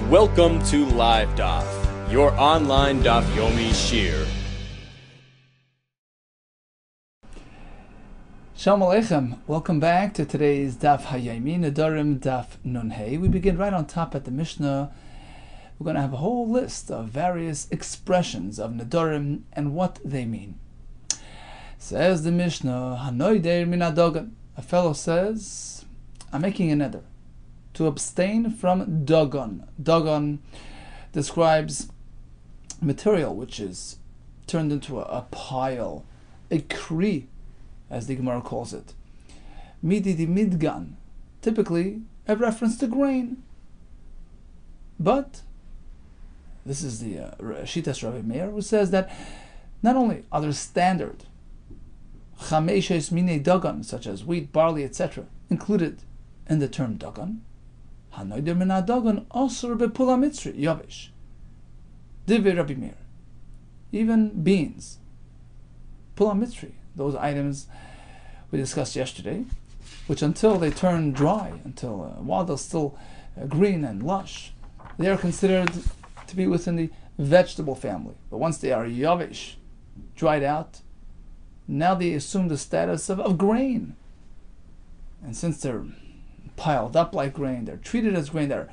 Welcome to Live Daf, your online Daf Yomi Shir. Shalom Aleichem. Welcome back to today's Daf Hayomi, Nedarim Daf Nun Hey. We begin right on top at the Mishnah. We're going to have a whole list of various expressions of Nedarim and what they mean. Says the Mishnah, Hanoider min adogan. A fellow says, I'm making a neder to abstain from dogon. Dogon describes material which is turned into a pile, a kri, as the Gemara calls it. Midi di midgan, typically a reference to grain. But this is the Shitas Rabbi Meir, who says that not only are there standard chameshes mine dagan, such as wheat, barley, etc., included in the term dagan, hanoider min dagan asur bepula mitzri yavish. Divrei Rabbi Meir, even beans, pula mitzri, those items we discussed yesterday, which until they turn dry, while they're still green and lush, they are considered to be within the vegetable family. But once they are yavish, dried out, now they assume the status of grain. And since they're piled up like grain, they're treated as grain, they're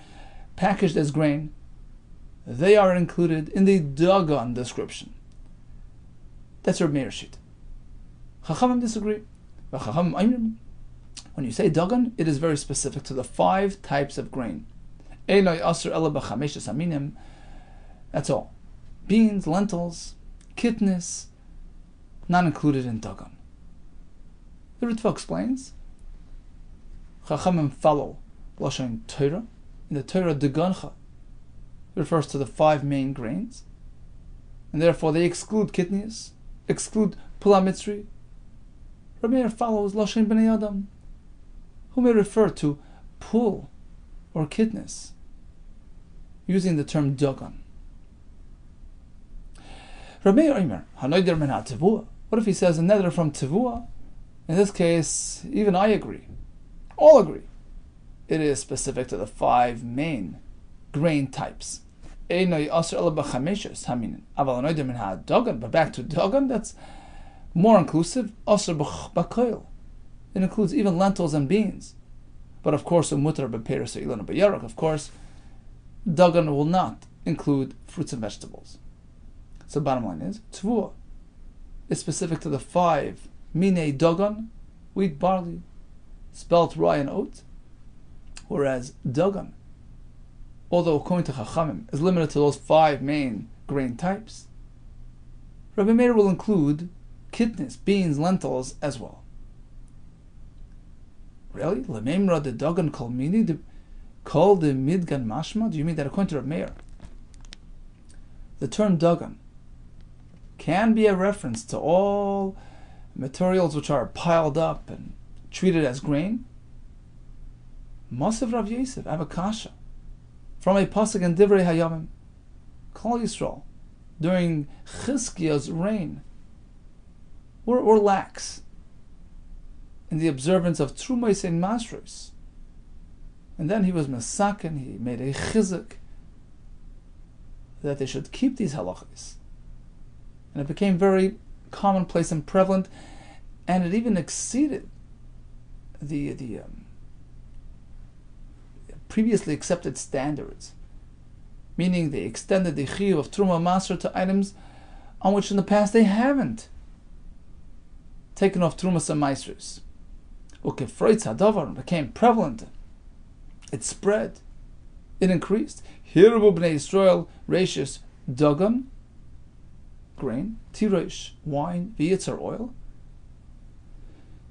packaged as grain, they are included in the dagan description. That's Rabbi Meir's sheet. Chachamim disagree. When you say dagan, it is very specific to the 5 types of grain. That's all. Beans, lentils, kitnis, not included in dagan. The Ritva explains, Chachamim follow Lashon Torah. In the Torah, dagancha refers to the 5 main grains, and therefore they exclude kitnis, exclude pula mitzri. Rabbi Meir follows Lashon Bnei Adam, who may refer to pul or kitnis, using the term dagan. Rabbi Meir Omer, hanoider min ha-tevua. What if he says a neder from tevua? In this case, even I agree. All agree. It is specific to the 5 main grain types. But back to dagan, that's more inclusive. It includes even lentils and beans. But of course, of course, dagan will not include fruits and vegetables. So bottom line is, tvua is specific to the 5 mine dagan, wheat, barley, spelt, rye, and oat, whereas dagan, although according to Chachamim, is limited to those 5 main grain types, Rabbi Meir will include kitnis, beans, lentils as well. Really? Lememra de dagan kol mini de kol de midgan mashma? Do you mean that according to Rabbi Meir, the term dagan can be a reference to all materials which are piled up and treated as grain? Masav Rav Yosef, I have a kasha from a pasuk in Divrei Hayamim. Klal Yisrael, during Chizkiya's reign, were lax in the observance of Trumos and Masros. And then he was Mesaken, he made a chizuk that they should keep these halachas. And it became very commonplace and prevalent, and it even exceeded the previously accepted standards, meaning they extended the chiyuv of Truma Maser to items on which in the past they haven't taken off Trumas and Maasros. Ukefreitz hadavar became prevalent. It spread. It increased. Hirbu bnei Yisrael reishis dagan, grain, tirosh, wine, v'yitzar, oil,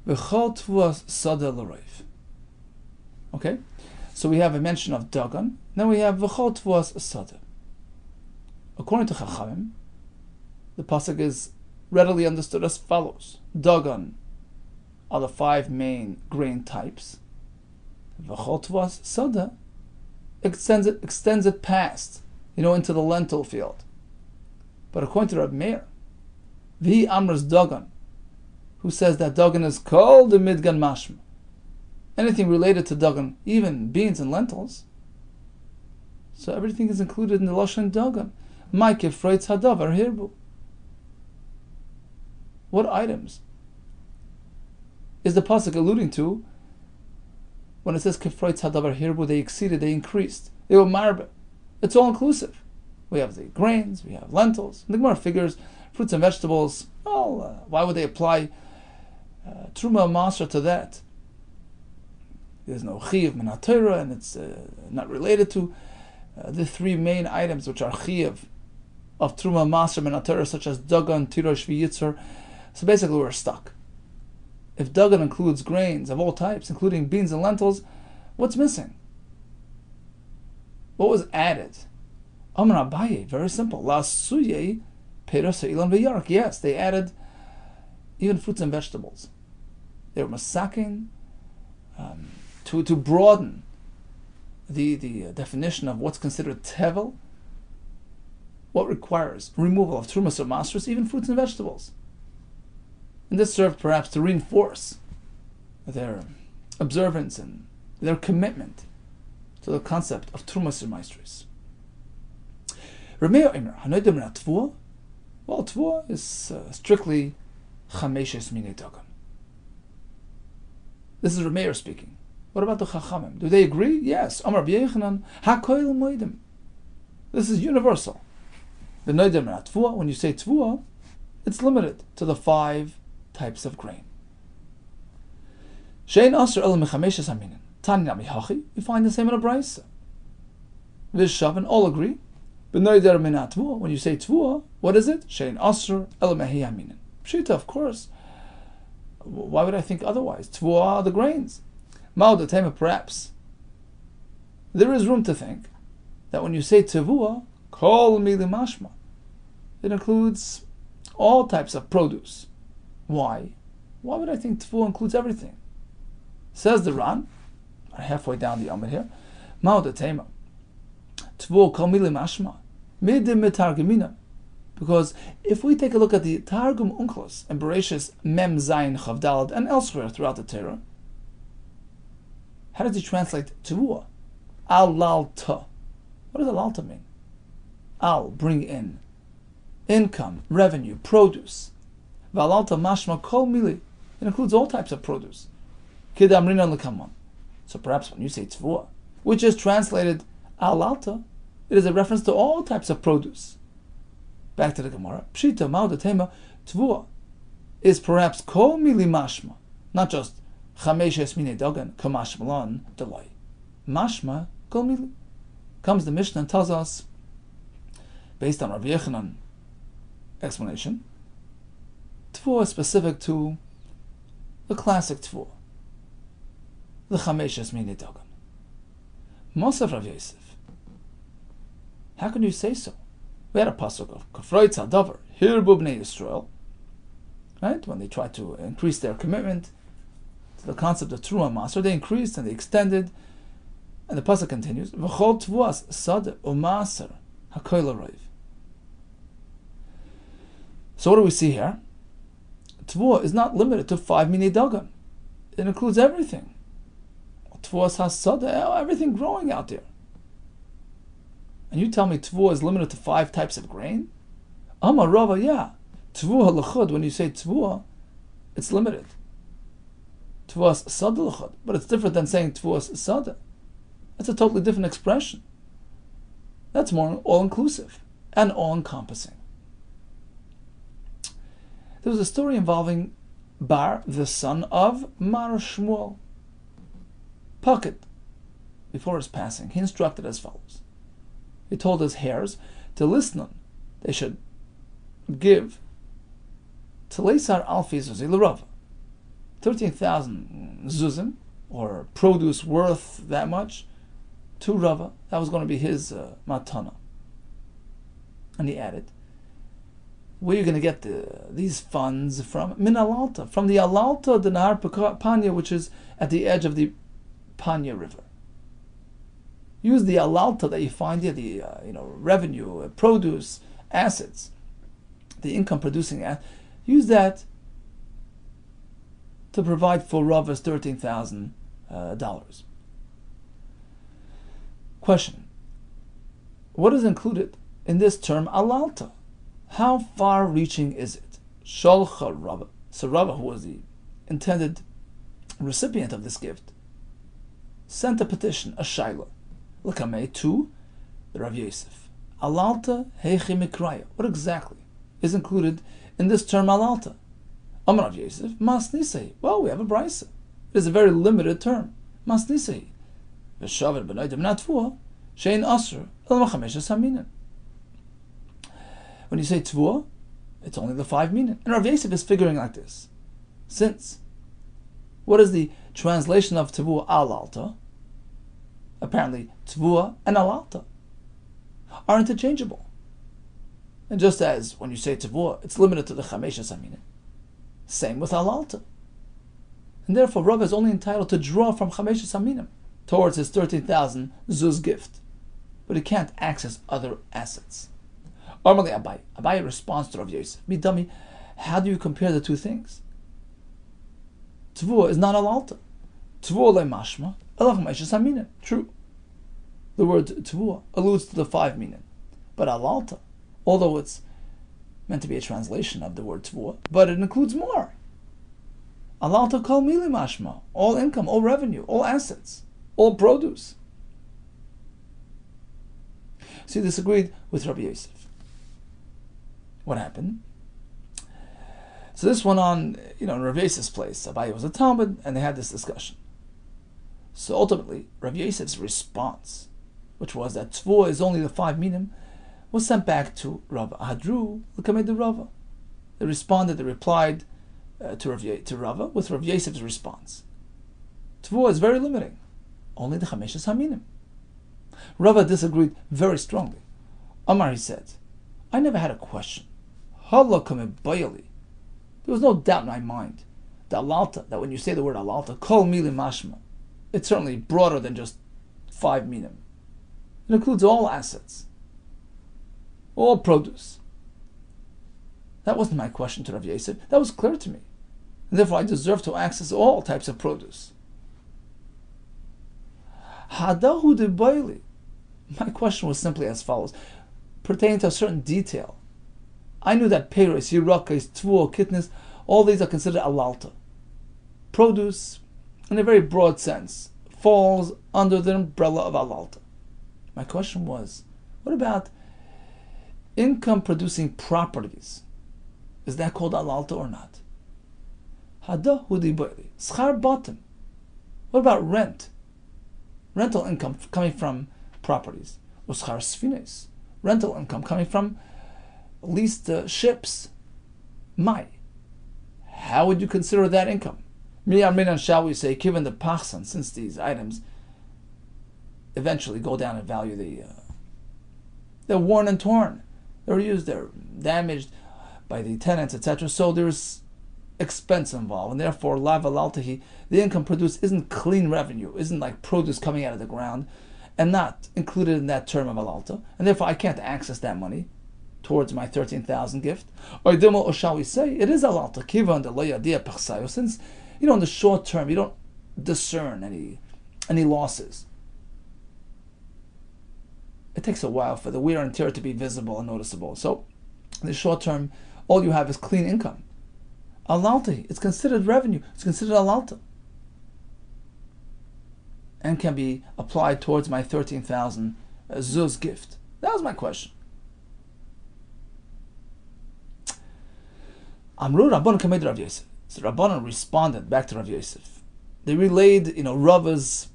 v'chol tvus sada l'roiv. Okay, so we have a mention of dagan. Then we have v'chol tvus sada. According to Chachamim, the pasuk is readily understood as follows: dagan are the 5 main grain types. V'chol tvus sada extends it past, into the lentil field. But according to Rabbi Meir, v'hi amras dagan, who says that dagan is called the midgan mashma, anything related to dagan, even beans and lentils, So everything is included in the Lashon Dagan. Mike Freutz Hadavar Hirbu. What items is the pasuk alluding to when it says Kefreutz Hadavar Hirbu? They exceeded, they increased, they were marbe. It's all inclusive. We have the grains, we have lentils. The Gemara figures fruits and vegetables. Well, why would they apply Truma Masra to that? There's no Chiyav Min HaTorah, and it's not related to the three main items which are Chiyav of Truma Masra Min HaTorah, such as Dagan, Tirosh, V'Yitzor. So basically we're stuck. If Dagan includes grains of all types, including beans and lentils, what's missing? What was added? Amar Abaye, very simple. La Suye Peros Ilan V'Yark. Yes, they added even fruits and vegetables. They were masaking to broaden the definition of what's considered tevel, what requires removal of trumas or masros, even fruits and vegetables. And this served perhaps to reinforce their observance and their commitment to the concept of trumas or masros. Rameo Imer, Hanoidim Tvua. Well, Tvua is strictly Chameshes Minei Dagan. This is Rameir speaking. What about the Chachamim? Do they agree? Yes. Amar Rabbi Yechanan, HaKoil Moedim. This is universal. The Noidim Tvua, when you say Tvua, it's limited to the 5 types of grain. Shein Asr El Mechameshes Haminin. Tani Nami Hachi. We find the same in a Brisa. Vishavin all agree. But Noidim Tvua, when you say Tvua, what is it? Shein Asr El Mehi Haminin. Pshita, of course. Why would I think otherwise? Tvua are the grains. Ma'od Tema, perhaps. There is room to think that when you say Tvua, Kol Mili Mashma, it includes all types of produce. Why? Why would I think Tvua includes everything? Says the Ran, halfway down the Amid here, Ma'od Tema, Tvua Kol Mili Mashma, Midim Mitargemina. Because if we take a look at the Targum Unklos and Bereshis Mem Zayin Chavdalad and elsewhere throughout the Torah, how does he translate Tvua? Al-lalta. What does al-lalta mean? Al, bring in. Income, revenue, produce. Val-lalta mashma kol mili. It includes all types of produce. Kidamrina lekaman. So perhaps when you say Tvua, which is translated al-lalta, it is a reference to all types of produce. Back to the Gemara. Pshita ma'odatema Tvua is perhaps kol mili mashma, not just chameshes minei dagan kamash malan delay. Mashma kol mili. Comes the Mishnah and tells us, based on Rabbi Yechanan explanation, Tvua is specific to the classic Tvua, the chameshes minei dagan. Mosav Rav Yosef. How can you say so? We had a pasuk of Kefreutz Hadavar Hirbu Bnei Yisrael, right? When they tried to increase their commitment to the concept of Truma Maser, they increased and they extended. And the pasuk continues, V'chol Tvuas Sad Umaser HaKoil Arayv. So what do we see here? Tvua is not limited to 5 minei dagan. It includes everything. Tvuas HaSad, everything growing out there. And you tell me Tvua is limited to 5 types of grain? Amar Rava, yeah. Tvua l'chud, when you say Tvua, it's limited. Tvuas Sad l'chud, but it's different than saying Tvuas Sada. That's a totally different expression. That's more all-inclusive and all-encompassing. There was a story involving Bar, the son of Mar Shmuel. Pakid, before his passing, he instructed as follows. He told his heirs to listen. They should give to Leisar Alfi Zuzi L'Rava 13,000 zuzim, or produce worth that much, to Rava. That was going to be his matana. And he added, where are you going to get these funds from? Min Alalta, from the Alalta, the Nahar Panya, which is at the edge of the Panya River. Use the alalta that you find here, the revenue, produce, assets, the income producing. Use that to provide for Rava's $13,000. Question: what is included in this term alalta? How far-reaching is it? Sholcha Rabba. So Rabba, who was the intended recipient of this gift, sent a petition, a shaila, l'kamei, to the Rav Yosef. Alalta heichi mikraya. What exactly is included in this term alalta? Amar Rav Yosef, mas nisei. Well, we have a brisa. It is a very limited term. Mas nisei. V'shaver b'noidim natvua, shein asr, el machamishes haminin. When you say tvua, it's only the 5 minin. And Rav Yosef is figuring like this. Since, what is the translation of tvua alalta? Apparently, tvua and alalta are interchangeable. And just as when you say tvua, it's limited to the chameshes haminin, same with alalta. And therefore, Rav is only entitled to draw from chameshes haminim towards his 13,000 zuz gift, but he can't access other assets. Normally, Abai responds to Rav Yosef, Midami, how do you compare the two things? Tvua is not alalta. Tvua le mashma, elach chameshes haminim. True. The word tvua alludes to the 5 minin, but alalta, although it's meant to be a translation of the word tvua, but it includes more. Alalta kol mili mashma, all income, all revenue, all assets, all produce. So he disagreed with Rabbi Yosef. What happened? So this went on, in Rav Yosef's place. Abaye was a Talmud, and they had this discussion. So ultimately, Rav Yosef's response, which was that tvua is only the 5 minim, was sent back to Rav Hadru, l'kamed Rava. They replied to Rava with Rav Yosef's response. Tvua is very limiting, only the chameshes haminim. Rava disagreed very strongly. Amar, he said, I never had a question. There was no doubt in my mind that alalta, that when you say the word alalta, kol mili mashma, it's certainly broader than just 5 minim. It includes all assets, all produce. That wasn't my question to Rav Yosef. That was clear to me. And therefore I deserve to access all types of produce. Hadahu de Baili. My question was simply as follows, pertaining to a certain detail. I knew that peiros, yirakos, tvuo, kitnis, all these are considered alalta. Produce, in a very broad sense, falls under the umbrella of alalta. My question was, what about income-producing properties? Is that called alalta or not? Hada hudi boili, schar batim. What about rent? Rental income coming from properties. Uschar sfines. Rental income coming from leased ships. Mai. How would you consider that income? Miyar minan, shall we say, given the pachsan, since these items eventually go down in value, they're worn and torn. They're used, they're damaged by the tenants, etc. So there's expense involved, and therefore lav alaltahi, the income produced isn't clean revenue, isn't like produce coming out of the ground, and not included in that term of alalta, and therefore I can't access that money towards my 13,000 gift. Or shall we say, it is alalta, kiva and the since in the short term you don't discern any losses. It takes a while for the wear and tear to be visible and noticeable. So in the short term, all you have is clean income. Alalta, it's considered revenue, it's considered alalta, and can be applied towards my 13,000 zuz gift. That was my question. Amru Rabbanan kamed Rav Yosef. So Rabbanan responded back to Rav Yosef. They relayed, Rava's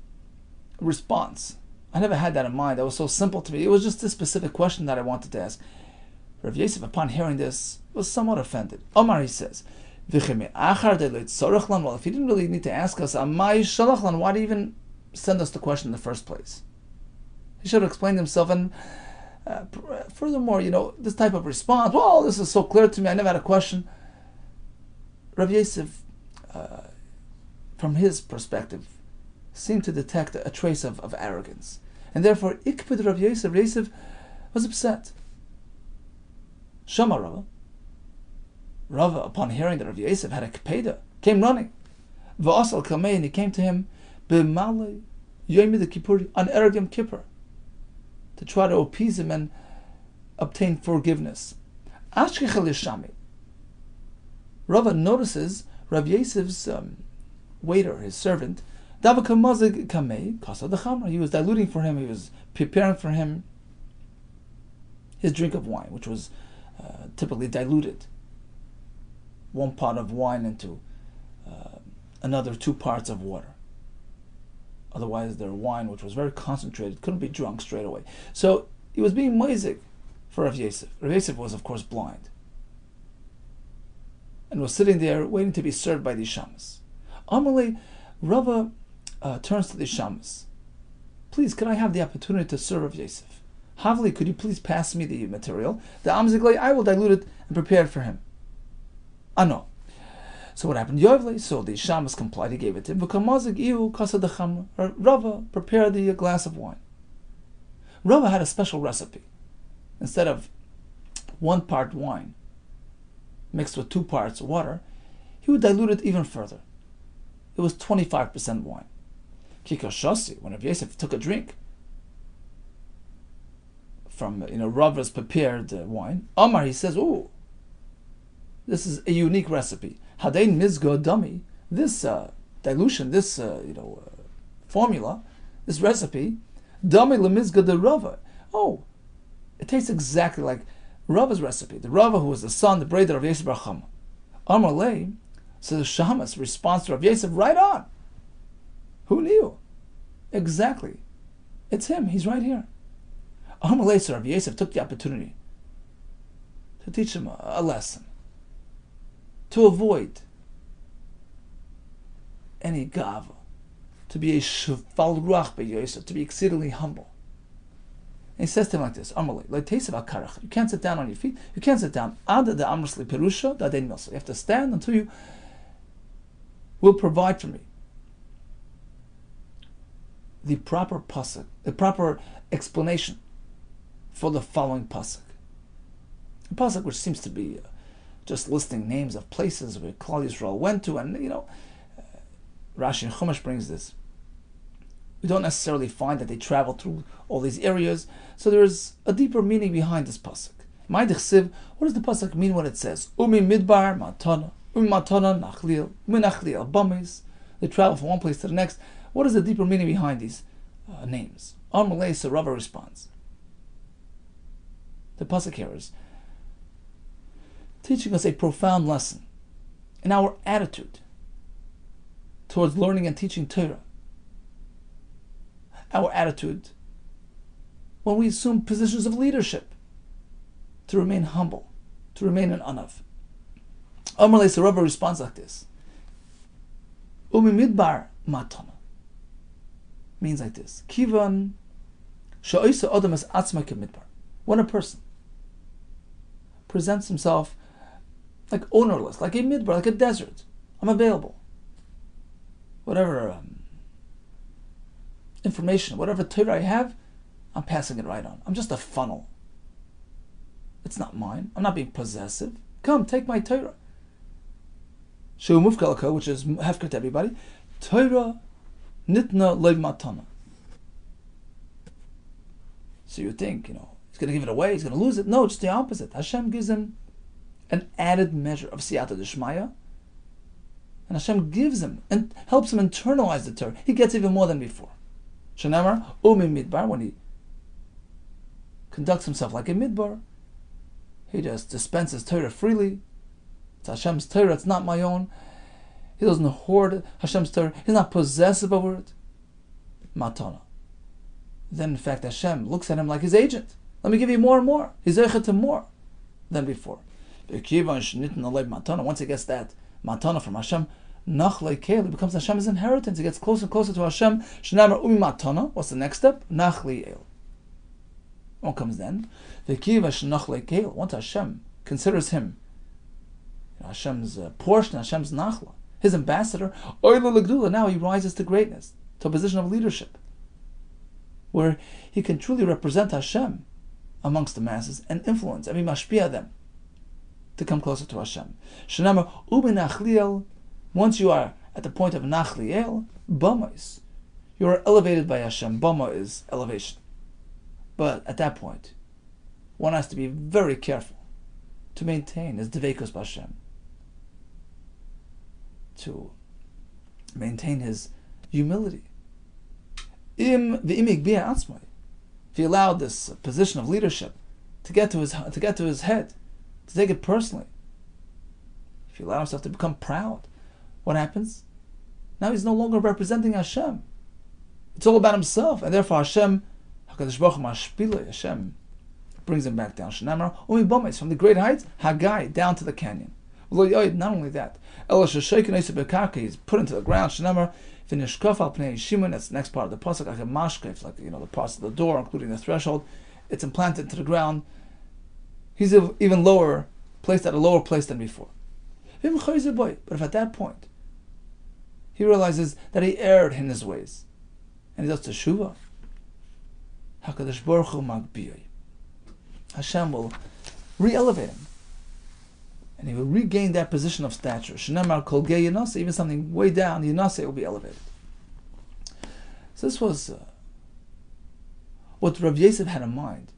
response. I never had that in mind. That was so simple to me. It was just this specific question that I wanted to ask. Rav Yosef, upon hearing this, was somewhat offended. Omar, he says, well, if he didn't really need to ask us, why did he even send us the question in the first place? He should have explained himself. And furthermore, this type of response, well, this is so clear to me, I never had a question. Rav Yosef, from his perspective, seemed to detect a trace of arrogance. And therefore, Ikpid Rav Yosef was upset. Shama Rava, upon hearing that Rav Yosef had a kpeda, came running. V'asal kamei, and he came to him, b'malei yomi de kippur, on Erev Yom Kippur, to try to appease him and obtain forgiveness. Rava notices Rav Yosef's waiter, his servant, he was diluting for him, he was preparing for him his drink of wine, which was typically diluted. 1 pot of wine into another 2 parts of water. Otherwise, their wine, which was very concentrated, couldn't be drunk straight away. So he was being moizik for Rav Yosef. Rav Yosef was, of course, blind and was sitting there waiting to be served by the shamas. Amalei, Rava turns to the shamas. Please, could I have the opportunity to serve Rav Yosef? Havli, could you please pass me the material? The amziglei, I will dilute it and prepare it for him. No. So what happened? Yovli, so the shamas complied, he gave it to him. Rava prepared the glass of wine. Rava had a special recipe. Instead of 1 part wine mixed with 2 parts water, he would dilute it even further. It was 25% wine. Kikoshasi, when Rav Yosef took a drink from Rava's prepared wine, Omar, he says, "Ooh, this is a unique recipe. Hadain mizgo dami." This dilution, this formula, this recipe, dami lemizgo de Rava. Oh, it tastes exactly like Rava's recipe. The Rava who was the son, the brother of Yosef Bar Chama. Amar lei, so the shamas responds to Rav Yosef, right on. Who knew? Exactly. It's him. He's right here. Amar lei, so Rav Yosef took the opportunity to teach him a lesson, to avoid any gava, to be a shval ruach by Yosef, to be exceedingly humble. And he says to him like this: Amalei, you can't sit down on your feet. You can't sit down. Ada de amrsli perusha da dein milsa. You have to stand until you will provide for me the proper pasuk, the proper explanation for the following pasuk. A pasuk which seems to be just listing names of places where Klal Yisrael went to, and Rashi and Chumash brings this. We don't necessarily find that they traveled through all these areas, so there is a deeper meaning behind this pasuk. What does the pasuk mean when it says Umi midbar matana, Umi matana nachliel, Umi nachliel bamis? They travel from one place to the next. What is the deeper meaning behind these names? Amalei, so Rava responds. The pasuk here is teaching us a profound lesson in our attitude towards learning and teaching Torah. Our attitude when we assume positions of leadership, to remain humble, to remain an anav. Amalei, so Rava responds like this. Umi midbar matana means like this. Kivan sha'isa adam es atzma kemidbar. When a person presents himself like ownerless, like a midbar, like a desert, I'm available. Whatever information, whatever Torah I have, I'm passing it right on. I'm just a funnel. It's not mine. I'm not being possessive. Come, take my Torah. Shu mufkalaka, which is hefker to everybody. Torah nitna lev matana. So you think, he's going to give it away, he's going to lose it. No, it's the opposite. Hashem gives him an added measure of siyata d'shmaya, and Hashem gives him and helps him internalize the Torah. He gets even more than before. Shenamar umi midbar, when he conducts himself like a midbar, he just dispenses Torah freely. It's Hashem's Torah, it's not my own. He doesn't hoard Hashem's Torah. He's not possessive over it. Matana. Then in fact Hashem looks at him like his agent. Let me give you more and more. He's zeichet to more than before. Once he gets that matana from Hashem, Nachli becomes Hashem's inheritance. He gets closer and closer to Hashem. Shnamar umi matana. What's the next step? Nachli el. What comes then? Once Hashem considers him Hashem's portion, Hashem's nachla, his ambassador, now he rises to greatness, to a position of leadership, where he can truly represent Hashem amongst the masses and influence, and be mashpia them to come closer to Hashem. Shenamar ubi nachliel. Once you are at the point of nachliel, bamos, you are elevated by Hashem. Bama is elevation. But at that point, one has to be very careful to maintain his devekos b'Hashem, to maintain his humility. If he allowed this position of leadership to get to his head, to take it personally, if he allowed himself to become proud, what happens? Now he's no longer representing Hashem. It's all about himself, and therefore Hashem brings him back down. From the great heights, Haggai, down to the canyon. Not only that, he's put into the ground. That's the next part of the pasuk, like a mashkef, like the parts of the door, including the threshold. It's implanted into the ground. He's even lower, placed at a lower place than before. But if at that point he realizes that he erred in his ways, and he does teshuvah, HaKadosh Baruch Hu magbiyah, Hashem will re-elevate him, and he will regain that position of stature. Shenamar kol gei yinase, even something way down, yinase will be elevated. So this was what Rabbi Yosef had in mind.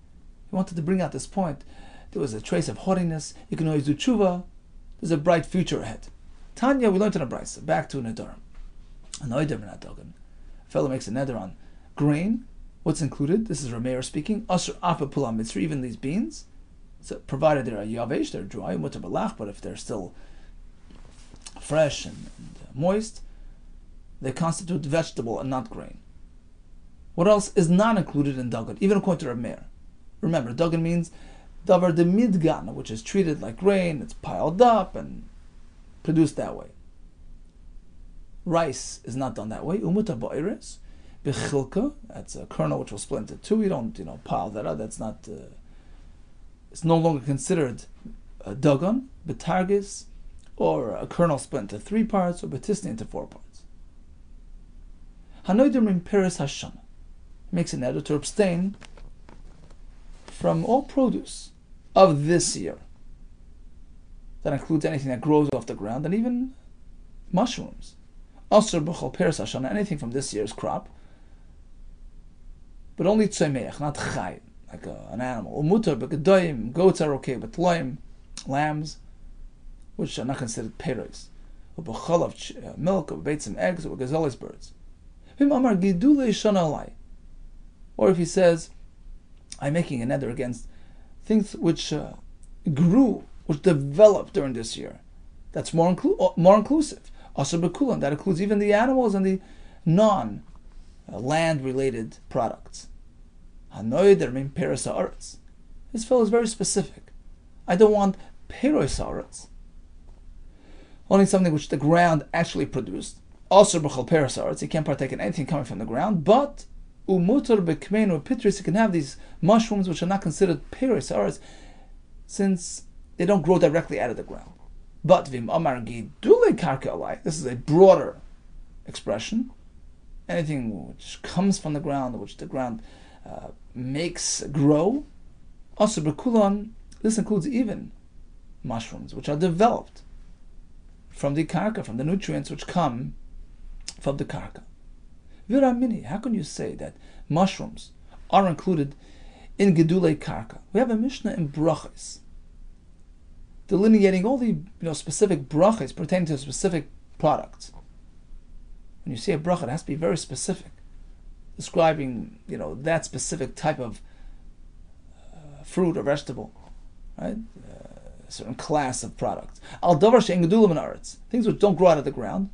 He wanted to bring out this point. There was a trace of haughtiness. You can always do tshuva. There's a bright future ahead. Tanya, we learned in a brayso. Back to Nedarim. A fellow makes a neder on grain. What's included? This is Rameir speaking. Asur afa pulam mitzri, even these beans. So provided they're yavesh, they're dry, mutar balach, but if they're still fresh and moist, they constitute vegetable and not grain. What else is not included in dagan, even according to Rameir? Remember, dagan means davar de midgan, which is treated like grain. It's piled up and produced that way. Rice is not done that way. Umutar ba'iris, bechilka, that's a kernel which will split into two. You don't pile that up. That's not. It's no longer considered a dagan, betargis, or a kernel split into 3 parts, or betisni into 4 parts. Hanoidim in Peres Hashana makes an neder to abstain from all produce of this year. That includes anything that grows off the ground, and even mushrooms. Also, b'chol Peres Hashana, anything from this year's crop, but only tzomeach, not chay, like an animal. Umutar b'gedoyim, goats are okay, but loim, lambs, which are not considered peros. Or b'cholav, milk, or beitzim, eggs, or gazolis, birds. Or if he says, I'm making a neder against things which grew, which developed during this year, that's more inclusive. Also bekulan, that includes even the animals and the non-land-related products. Hanoider peros haaretz. This fellow is very specific. I don't want peros haaretz, only something which the ground actually produced. Also b'chol peros haaretz, he can't partake in anything coming from the ground, but umutar b'kmein or pitris, he can have these mushrooms which are not considered peros haaretz, since they don't grow directly out of the ground. But vim amar gidule karka alai, this is a broader expression. Anything which comes from the ground, which the ground makes grow. Also b'kulan, this includes even mushrooms which are developed from the karka, from the nutrients which come from the karka. Viramini, how can you say that mushrooms are included in gedulei karka? We have a Mishnah in brachos delineating all the specific brachos pertaining to specific products. When you say a bracha, it has to be very specific, describing that specific type of fruit or vegetable, right? A certain class of products. Al davar she'en gedulim in aretz, things which don't grow out of the ground.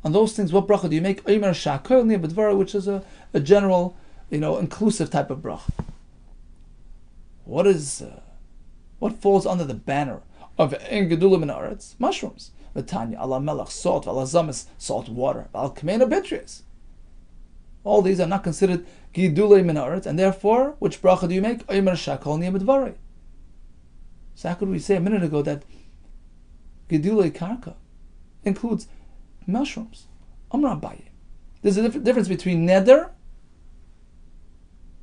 On those things, what bracha do you make? Omer shakol ni'bedvara, which is a general, inclusive type of bracha. What falls under the banner of en gedulim in aretz? Mushrooms. V'tanya ala melach, salt, ala zamis, salt water, al kmeina bitrius. All these are not considered gidulei min haaretz, and therefore, which bracha do you make? Omer shakol ni'bedvara. So how could we say a minute ago that gedulei karka includes mushrooms? Amar Abaye. There's a difference between neder,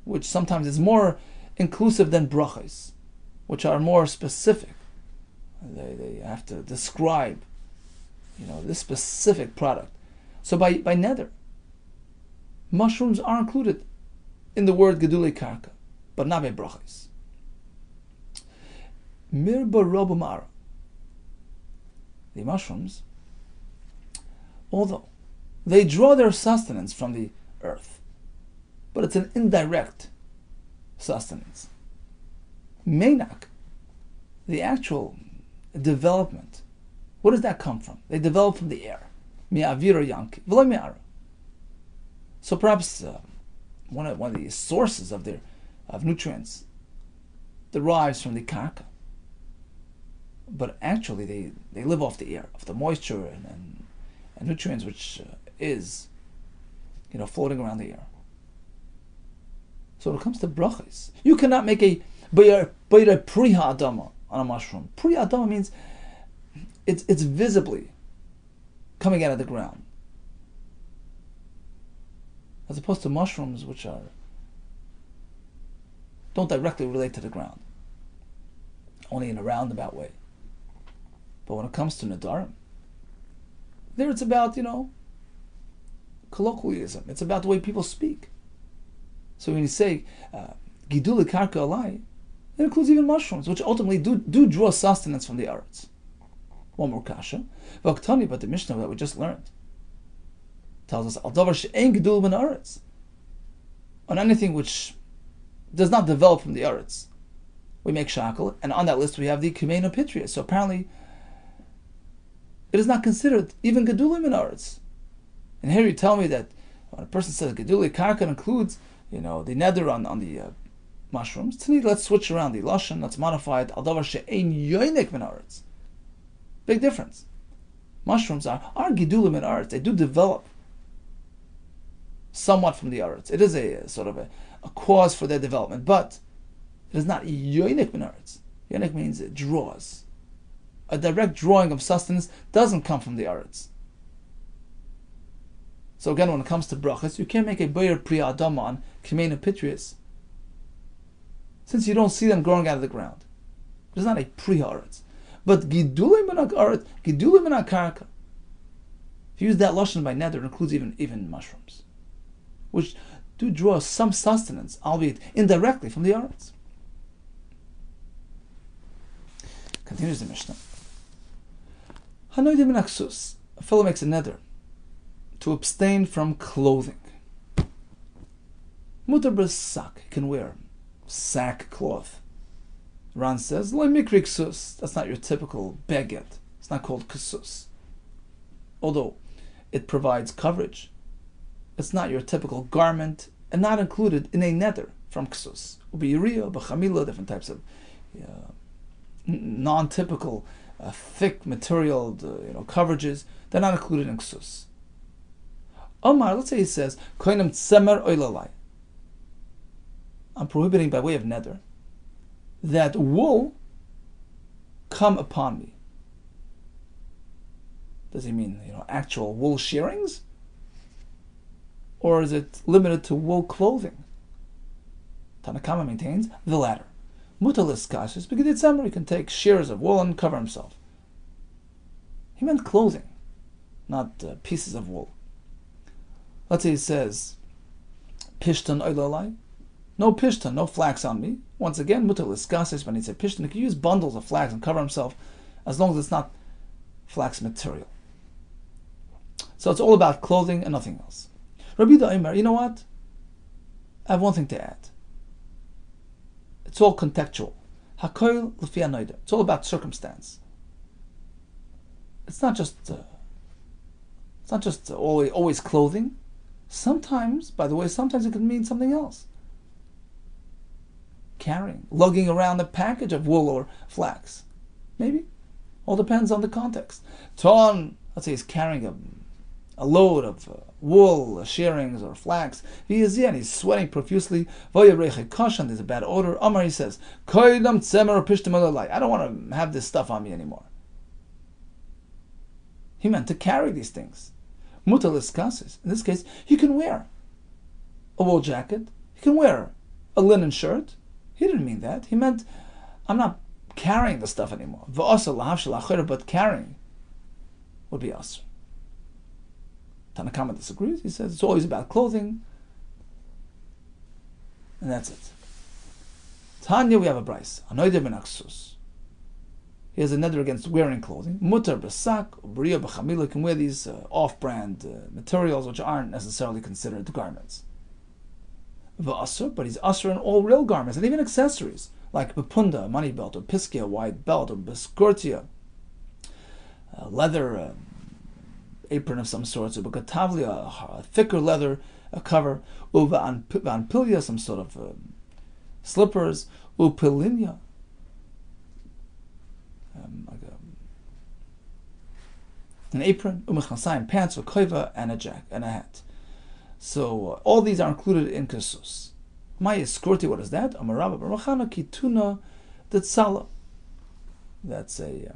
which sometimes is more inclusive than brachos, which are more specific. They have to describe, this specific product. So by neder, mushrooms are included in the word gedulei karka. but not by brachos. Mirba robumar. The mushrooms, although they draw their sustenance from the earth, but it's an indirect sustenance. Menak, the actual development, where does that come from? They develop from the air. Mi'avira yanki, v'lo mi'ara. So perhaps one of the sources of nutrients derives from the karka, but actually they live off the air, off the moisture and nutrients which is floating around the air. So when it comes to brachos, you cannot make a priha adama on a mushroom. Priha adama means it's visibly coming out of the ground, as opposed to mushrooms which don't directly relate to the ground, only in a roundabout way. But when it comes to Nedarim, there it's about, colloquialism. It's about the way people speak. So when you say Giduli Karka Alai, it includes even mushrooms, which ultimately do draw sustenance from the earth. One more kasha. Vaktani, but the Mishnah that we just learned tells us Al Davar She'en Gidul Ben Aretz, on anything which does not develop from the earth, we make shackle, and on that list we have the Kumena Pitria. So apparently it is not considered even Gedulim in Aretz. And here you tell me that when a person says Geduli Karka includes, the nether on the mushrooms, tonight let's switch around the Lashon, let's modify it, Al Davar She'en Yoinek Ben Aretz. Big difference. Mushrooms are Gedulim in Aretz. They do develop somewhat from the Aretz. It is a sort of a cause for their development, but it is not Yoinek Ben Aretz. Yoinek means it draws. A direct drawing of sustenance doesn't come from the Aretz. So again, when it comes to brachas, you can't make a Bayer Priya Adama on Kimena Pitrius, since you don't see them growing out of the ground. It's not a Priya Aretz. But Gidulim Min HaAretz, Gidulim Min HaKarka, if you use that lashon by nether, it includes even mushrooms, which do draw some sustenance, albeit indirectly, from the Aretz. Continues the Mishnah. Hanoidim Min HaKsus, a fellow makes a nether to abstain from clothing. Mutar b'sak, he can wear sack cloth. Ran says, Lo mikri ksus, that's not your typical baguette. It's not called ksus. Although it provides coverage, it's not your typical garment and not included in a nether from ksus. Ubiyuriya, b'chamila, different types of non-typical thick material coverages, they're not included in ksus. Omar, let's say he says, Koinem tsemer oilalai, I'm prohibiting by way of nether that wool come upon me. Does he mean actual wool shearings? Or is it limited to wool clothing? Tanakama maintains the latter. Mutalis kashis, because it's summer, he can take shears of wool and cover himself. He meant clothing, not pieces of wool. Let's say he says, Pishtan oilalai, no pishtan, no flax on me. Once again, mutar liskasis, when he said pishtan, he can use bundles of flax and cover himself, as long as it's not flax material. So it's all about clothing and nothing else. Rabbi Yehuda Omer, you know what? I have one thing to add. It's all contextual. Hakoil l'fi hanoida. It's all about circumstance. It's not just always clothing. Sometimes, by the way, sometimes it can mean something else. Carrying, lugging around a package of wool or flax. Maybe. All depends on the context. Ton, let's say he's carrying a load of wool, shearings, or flax. He's sweating profusely. There's a bad odor. Amar, he says, I don't want to have this stuff on me anymore. He meant to carry these things. Mutalis kasis. In this case, he can wear a wool jacket. He can wear a linen shirt. He didn't mean that. He meant, I'm not carrying the stuff anymore. But carrying would be asr. Tanakama disagrees. He says it's always about clothing. And that's it. Tanya, we have a Bryce. Anoider ben Aksus. He has a neder against wearing clothing. Mutar b'sak, b'riya b'chamila, can wear these off-brand materials which aren't necessarily considered garments. V'asur, but he's asur in all real garments and even accessories like bepunda, a money belt, or piskia, a wide belt, or beskortia, a leather apron of some sort, or bekatavlia, a thicker leather cover, uva some sort of slippers, upilinya, an apron, umechasayim, pants, or koiva, and a jacket and a hat. So all these are included in kesus. Maya skorti, what is that? Amarabba barachana kituna detzala. That's a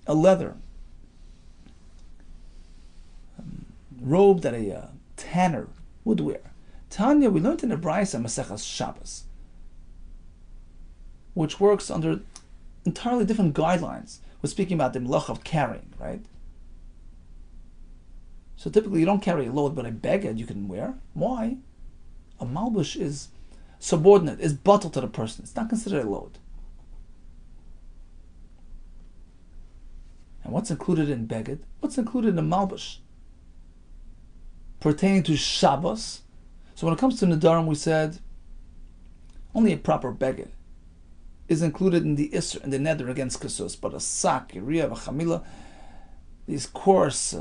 leather robe that a tanner would wear. Tanya, we learned in the Brayso Masechas Shabbos, which works under entirely different guidelines. We're speaking about the melach of carrying, right? So typically you don't carry a load, but a beged you can wear. Why? A malbush is subordinate, is bottled to the person. It's not considered a load. And what's included in beged? What's included in malbush? Pertaining to Shabbos. So when it comes to Nedarim, we said only a proper beged is included in the Isser, in the Neder against Kesus, but a sak, a riyah, a chamila, these coarse,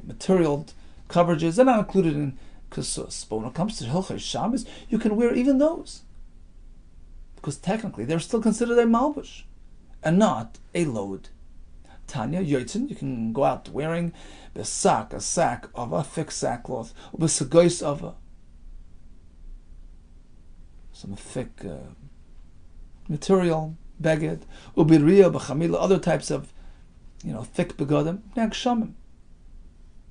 material coverages, they're not included in Kesus. But when it comes to Hilchos Shabbos, you can wear even those, because technically they're still considered a malbush and not a load. Tanya, yotzin, you can go out wearing a sack of a thick sackcloth, or besagois of some thick material, beged, ubiriya, b'chamila, other types of thick begadim, shamim.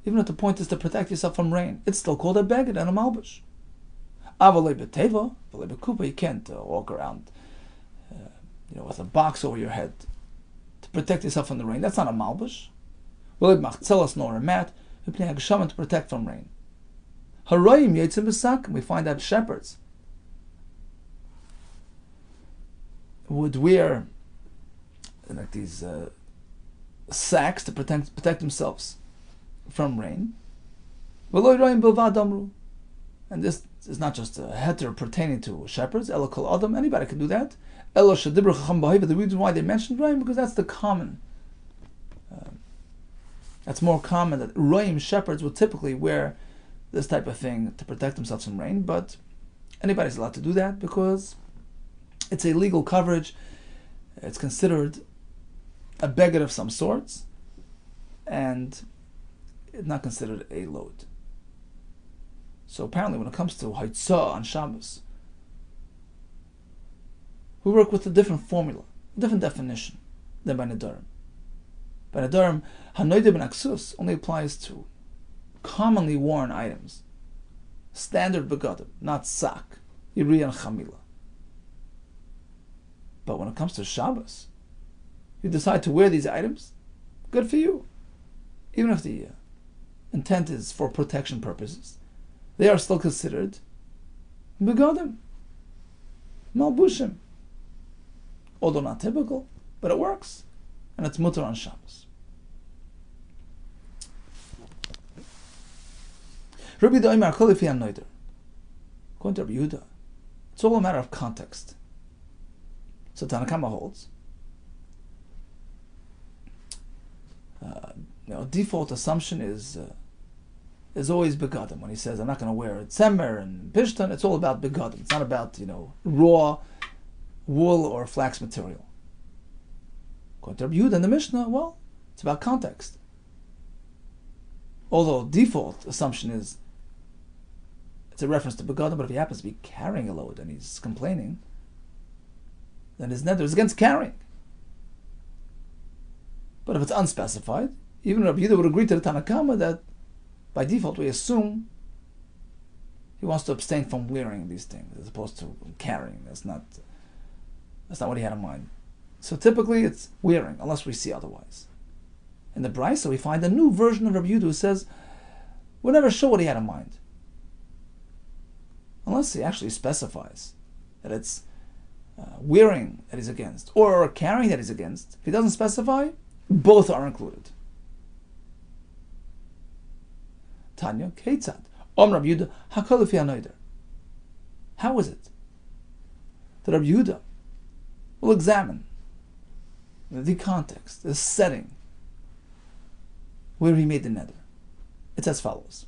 Even if the point is to protect yourself from rain, it's still called a beged and a malbush. Avalei b'teva, avalei b'kupa, you can't walk around with a box over your head to protect yourself from the rain. That's not a malbush. Avalei b'machzelas, nor a mat, to protect from rain. Harayim yetzim b'sakim, we find that shepherds would wear like these sacks to protect themselves from rain. And this is not just a heter pertaining to shepherds. Ela kol adam, anybody can do that. Ela shadibra chacham b'hayva. The reason why they mentioned rain, because that's the common. That's more common that roim shepherds would typically wear this type of thing to protect themselves from rain. But anybody's allowed to do that because it's a legal coverage. It's considered a beged of some sorts, and it's not considered a load. So apparently when it comes to haitzah on Shabbos, we work with a different formula, a different definition than by Nedarim. By Nedarim, hanoider ben aksus only applies to commonly worn items, standard begadim, not sak, yiri and chamila. But when it comes to Shabbos, you decide to wear these items, good for you. Even if the intent is for protection purposes, they are still considered begadim, malbushim. Although not typical, but it works. And it's mutar on Shabbos. Rabbi Yehuda Kessler, according to Rabbi Yehuda, it's all a matter of context. So Tanakama holds, default assumption is always begadim. When he says, I'm not going to wear a tzemer and pishtan, it's all about begadim. It's not about, raw wool or flax material. According to Rabbi Yehuda in the Mishnah, well, it's about context. Although default assumption is it's a reference to begadim, but if he happens to be carrying a load and he's complaining, then his neder is against carrying. But if it's unspecified, even Rabbi Yehuda would agree to the Tanakama that by default we assume he wants to abstain from wearing these things as opposed to carrying. That's not what he had in mind. So typically it's wearing, unless we see otherwise. In the Brayso we find a new version of Rabbi Yehuda who says we're never sure what he had in mind, unless he actually specifies that it's wearing that he's against, or carrying that he's against, if he doesn't specify, both are included. Tanya, Keitzad, Rabbi Yehuda Hakol Lefi HaNeder. How is it that Rabbi Yehuda will examine the context, the setting where he made the neder? It's as follows.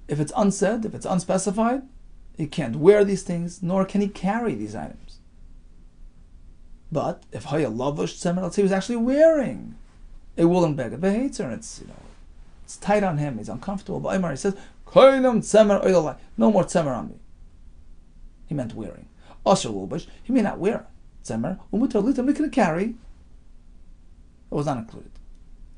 If it's unsaid, if it's unspecified, he can't wear these things, nor can he carry these items. But if Haya Lavush Tzemer, let's say he was actually wearing a woolen beged, and it's tight on him, he's uncomfortable. But Aymar, he says, no more tzemer on me. He meant wearing. Asher Lulbush, he may not wear tzemer, he can carry. It was not included.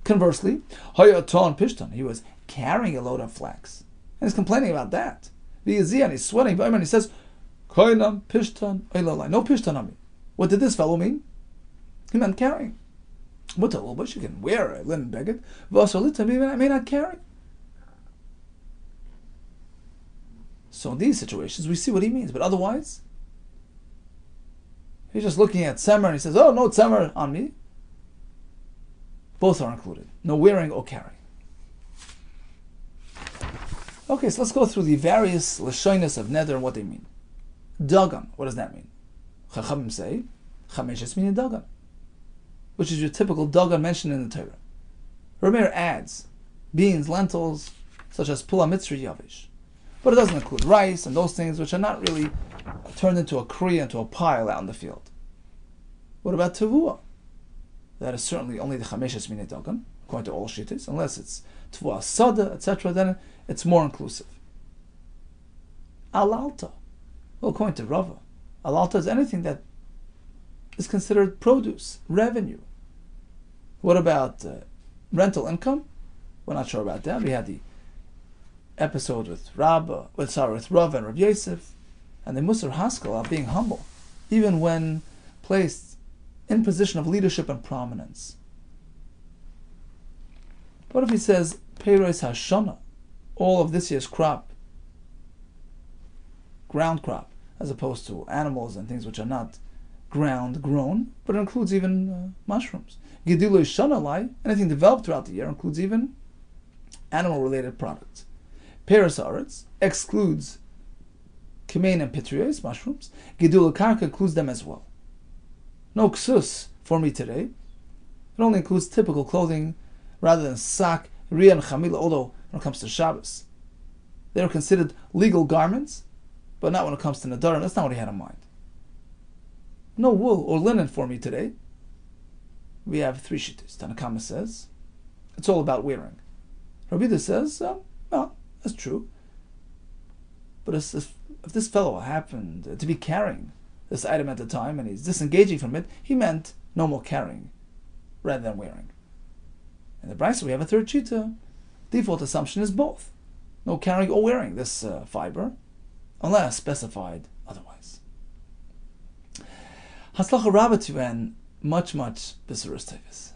Conversely, Haya Ton Pishton, he was carrying a load of flax. And he's complaining about that. And he's sweating, but he says, no pishtan on me. What did this fellow mean? He meant carrying. But you can wear a linen beged, I may not carry. So in these situations, we see what he means. But otherwise, he's just looking at tzemer and he says, oh, no tzemer on me. Both are included. No wearing or carrying. Okay, so let's go through the various lashonos of neder and what they mean. Dagan, what does that mean? Chachamim say, chameshes mean dagan, which is your typical dagan mentioned in the Torah. Rabbi Meir adds beans, lentils, such as pula mitzri yavish. But it doesn't include rice and those things which are not really turned into a kriya, into a pile out in the field. What about tevuah? That is certainly only the chameshes mean dagan, according to all shittas, unless it's tevuah sada, etc., then it's more inclusive. Alalta. Well, according to Rava, alalta is anything that is considered produce, revenue. What about rental income? We're not sure about that. We had the episode with Rava and Rabbi Yosef, and the Musar Haskell of being humble, even when placed in position of leadership and prominence. What if he says, Peiros Hashana, all of this year's crop, ground crop, as opposed to animals and things which are not ground grown, but it includes even mushrooms. Giduloi Shanalai, anything developed throughout the year, includes even animal related products. Peres Haaretz excludes Kimein and Pitrios, mushrooms. Gidul Karka includes them as well. No ksus for me today. It only includes typical clothing rather than sak, ria, and chamila, although when it comes to Shabbos, they are considered legal garments, but not when it comes to Nedarim. That's not what he had in mind. No wool or linen for me today. We have three shittas. Tanakama says it's all about wearing. Rabbi Yehuda says, well, that's true. But if this fellow happened to be carrying this item at the time and he's disengaging from it, he meant no more carrying rather than wearing. In the Brisa, we have a third shita. Default assumption is both. No carrying or wearing this fiber, unless specified otherwise. Haslacha Rabatu and much besuras tevis.